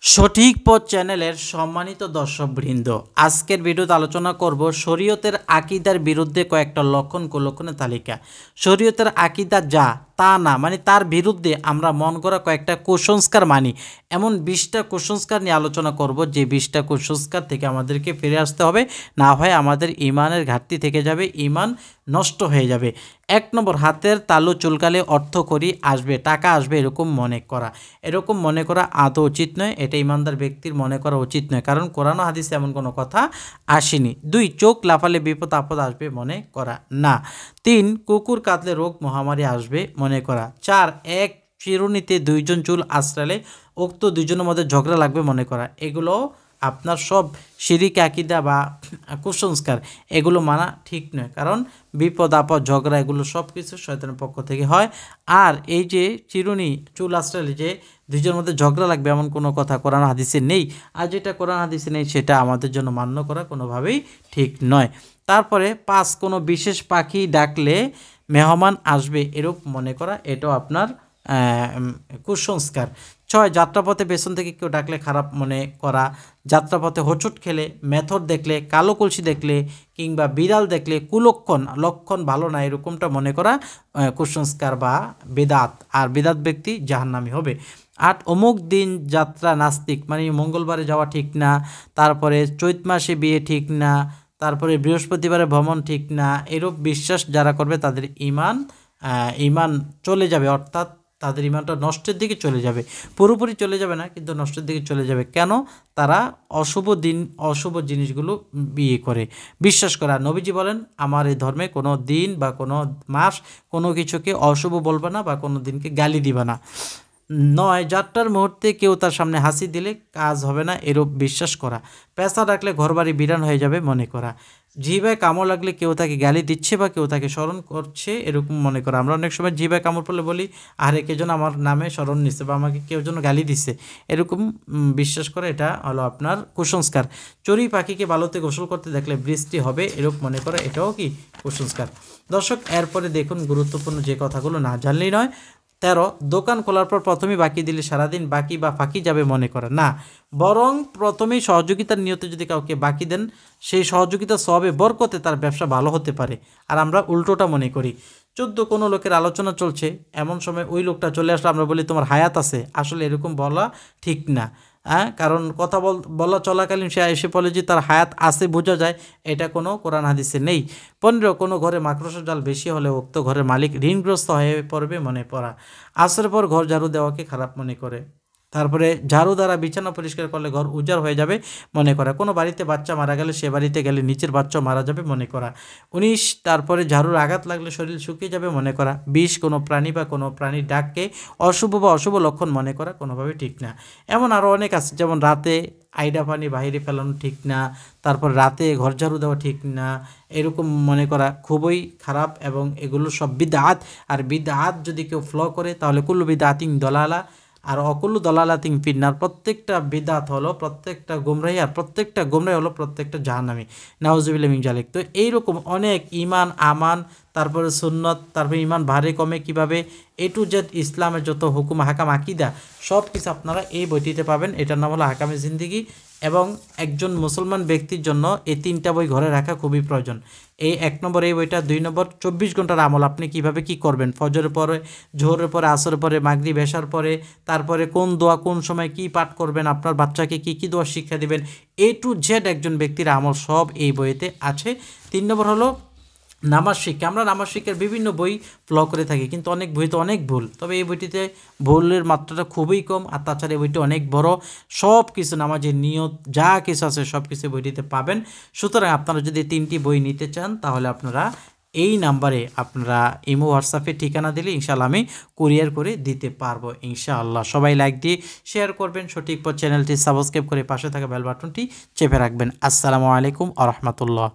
সঠিক পথ চ্যানেলের সম্মানিত দর্শকবৃন্দ, আজকের ভিডিওতে আলোচনা করব শরীয়তের আকীদার বিরুদ্ধে কয়েকটা লক্ষণ কুলক্ষণের তালিকা। শরীয়তের আকীদা যা তা না, মানে তার বিরুদ্ধে আমরা মন করা কয়েকটা কুসংস্কার মানি, এমন 20টা কুসংস্কার নিয়ে আলোচনা করব। যে 20টা কুসংস্কার থেকে আমাদেরকে ফিরে আসতে হবে, না হয় আমাদের ইমানের ঘাটতি থেকে যাবে, ইমান নষ্ট হয়ে যাবে। 1 নম্বর, হাতের তালু চুলকালে অর্থকড়ি আসবে, টাকা আসবে, এরকম মনে করা আদৌ উচিত নয়। এটা ইমানদার ব্যক্তির মনে করা উচিত নয়, কারণ কোরআন ও হাদিসে এমন কোনো কথা আসেনি। 2, চোখ লাফালে বিপদ আপদ আসবে মনে করা না। 3, কুকুর কাটলে রোগ মহামারী আসবে মনে করা। 4, এক চিরুনিতে 2 জন চুল আশ্রালে উক্ত 2 জনের মধ্যে ঝগড়া লাগবে মনে করা। এগুলো আপনার সব শিরিক আকীদা বা কুসংস্কার, এগুলো মানা ঠিক নয়, কারণ বিপদ আপদ ঝগড়া এগুলো সব কিছু শয়তানের পক্ষ থেকে হয়। আর এই যে চিরুনি চুল আশ্রালে যে 2 জনের মধ্যে ঝগড়া লাগবে এমন কোনো কথা কোরআন হাদিসে নেই। আর যেটা কোরআন হাদিসে নেই সেটা আমাদের জন্য মান্য করা কোনোভাবেই ঠিক নয়। তারপরে 5, কোনো বিশেষ পাখি ডাকলে মেহমান আসবে এরূপ মনে করা, এটাও আপনার কুসংস্কার। 6, যাত্রাপথে পেছন থেকে কেউ ডাকলে খারাপ মনে করা। যাত্রাপথে হোঁচট খেলে, মেথর দেখলে, কালো কলসি দেখলে কিংবা বিড়াল দেখলে লক্ষণ ভালো না, এরকমটা মনে করা কুসংস্কার বা বেদাত। আর বেদাত ব্যক্তি জাহান্নামী হবে। 8, অমুক দিন যাত্রা নাস্তিক, মানে মঙ্গলবারে যাওয়া ঠিক না। তারপরে চৈত মাসে বিয়ে ঠিক না। তারপরে বৃহস্পতিবারে ভ্রমণ ঠিক না। এরূপ বিশ্বাস যারা করবে তাদের ইমান চলে যাবে, অর্থাৎ তাদের ইমানটা নষ্টের দিকে চলে যাবে। পুরোপুরি চলে যাবে না, কিন্তু নষ্টের দিকে চলে যাবে। কেন? তারা অশুভ জিনিসগুলো বিয়ে করে, বিশ্বাস করে। আর নবীজি বলেন, আমার এই ধর্মে কোনো দিন বা কোনো মাস কোনো কিছুকে অশুভ বলবে না বা কোনো দিনকে গালি দিবে না। 9, যাত্রার মুহূর্তে কেউ তার সামনে হাসি দিলে কাজ হবে না এরূপ বিশ্বাস করা। পেঁচা ডাকলে ঘরবাড়ি বিরান হয়ে যাবে মনে করা। জিহ্বায় কামড় লাগলে কেউ তাকে গালি দিচ্ছে বা কেউ তাকে স্মরণ করছে এরকম মনে করা। আমরা অনেক সময় জিহ্বায় কামড় পড়লে বলি, আরে কে যেন আমার নামে স্মরণ নিচ্ছে বা আমাকে কেউ যেন গালি দিচ্ছে, এরকম বিশ্বাস করে, এটা হলো আপনার কুসংস্কার। চড়ুই পাখিকে বালুতে গোসল করতে দেখলে বৃষ্টি হবে এরূপ মনে করা, এটাও কি কুসংস্কার। দর্শক, এরপরে দেখুন গুরুত্বপূর্ণ যে কথাগুলো না জানলেই নয়। 13, দোকান খোলার পর প্রথমেই বাকি দিলে সারাদিন বাকি বা ফাঁকি যাবে মনে করা না, বরং প্রথমেই সহযোগিতার নিয়তে যদি কাউকে বাকি দেন, সেই সহযোগিতা সবে বরকতে তার ব্যবসা ভালো হতে পারে। আর আমরা উল্টোটা মনে করি। 14, কোনো লোকের আলোচনা চলছে, এমন সময় ওই লোকটা চলে আসলে আমরা বলি তোমার হায়াত আছে। আসলে এরকম বলা ঠিক না, কারণ কথা বলা চলাকালীন সে এসে বলে যে তার হায়াত আছে, বোঝা যায়, এটা কোনো কোরআন হাদিসে নেই। 15, কোনো ঘরে মাকড়সার জাল বেশি হলে উক্ত ঘরের মালিক ঋণগ্রস্ত হয়ে পড়বে মনে করা। আসরের পর ঘর ঝাড়ু দেওয়াকে খারাপ মনে করে। তারপরে ঝাড়ু দ্বারা বিছানা পরিষ্কার করলে ঘর উজাড় হয়ে যাবে মনে করা। কোনো বাড়িতে বাচ্চা মারা গেলে সে বাড়িতে গেলে নিচের বাচ্চা মারা যাবে মনে করা। 19, তারপরে ঝাড়ুর আঘাত লাগলে শরীর শুকিয়ে যাবে মনে করা। 20, কোনো প্রাণী বা কোনো প্রাণীর ডাককে অশুভ বা অশুভ লক্ষণ মনে করা কোনোভাবে ঠিক না। এমন আরও অনেক আছে, যেমন রাতে আইডা পানি বাহিরে ফেলানো ঠিক না, তারপর রাতে ঘর ঝাড়ু দেওয়া ঠিক না, এরকম মনে করা খুবই খারাপ, এবং এগুলো সব বিদআত। আর বিদআত যদি কেউ করে তাহলে কুল্লু বিদআতিন দলালা আর অকুল্লু দলালাতিন ফিন্নার। প্রত্যেকটা বিদআত হলো প্রত্যেকটা গুমরাহি, আর প্রত্যেকটা গুমরাহি হলো প্রত্যেকটা জাহান্নামী, নাউজুবিল্লাহ মিন জালিক। তো এইরকম অনেক ইমান আমান, তারপরে সুন্নত, তারপরে ইমান ভারে কমে কিভাবে, A to Z ইসলামের যত হুকুম হাকাম আকিদা সব কিছু আপনারা এই বইটিতে পাবেন। এটার নাম হলো হাকামে জিন্দিগি, এবং একজন মুসলমান ব্যক্তির জন্য এই 3টা বই ঘরে রাখা খুবই প্রয়োজন। 1 নম্বর এই বইটা, 2 নম্বর 24 ঘন্টার আমল, আপনি কিভাবে কি করবেন, ফজরের পরে, জোহরের পরে, আসরের পরে, মাগরিব এশার পরে, তারপরে কোন দোয়া কোন সময় কি পাঠ করবেন, আপনার বাচ্চাকে কি দোয়া শিক্ষা দিবেন, A to Z একজন ব্যক্তির আমল সব এই বইতে আছে। 3 নম্বর হলো নামাজ শিক্ষা। আমরা নামাজ শিক্ষার বিভিন্ন বই করে থাকি, কিন্তু অনেক বইতে অনেক ভুল, তবে এই বইটিতে ভুলের মাত্রাটা খুবই কম। আর তাছাড়া এই বইটি অনেক বড়, সব কিছু নামাজের নিয়ত যা কিছু আছে সব কিছু বইটিতে পাবেন। সুতরাং আপনারা যদি 3টি বই নিতে চান তাহলে আপনারা এই নাম্বারে আপনারা ইমো হোয়াটসঅ্যাপে ঠিকানা দিলে ইনশাআল্লাহ আমি কুরিয়ার করে দিতে পারবো ইনশাআল্লাহ। সবাই লাইক দিয়ে শেয়ার করবেন, সঠিক পথ চ্যানেলটি সাবস্ক্রাইব করে পাশে থাকা বেল বাটনটি চেপে রাখবেন। আসসালামু আলাইকুম ওয়া রাহমাতুল্লাহ।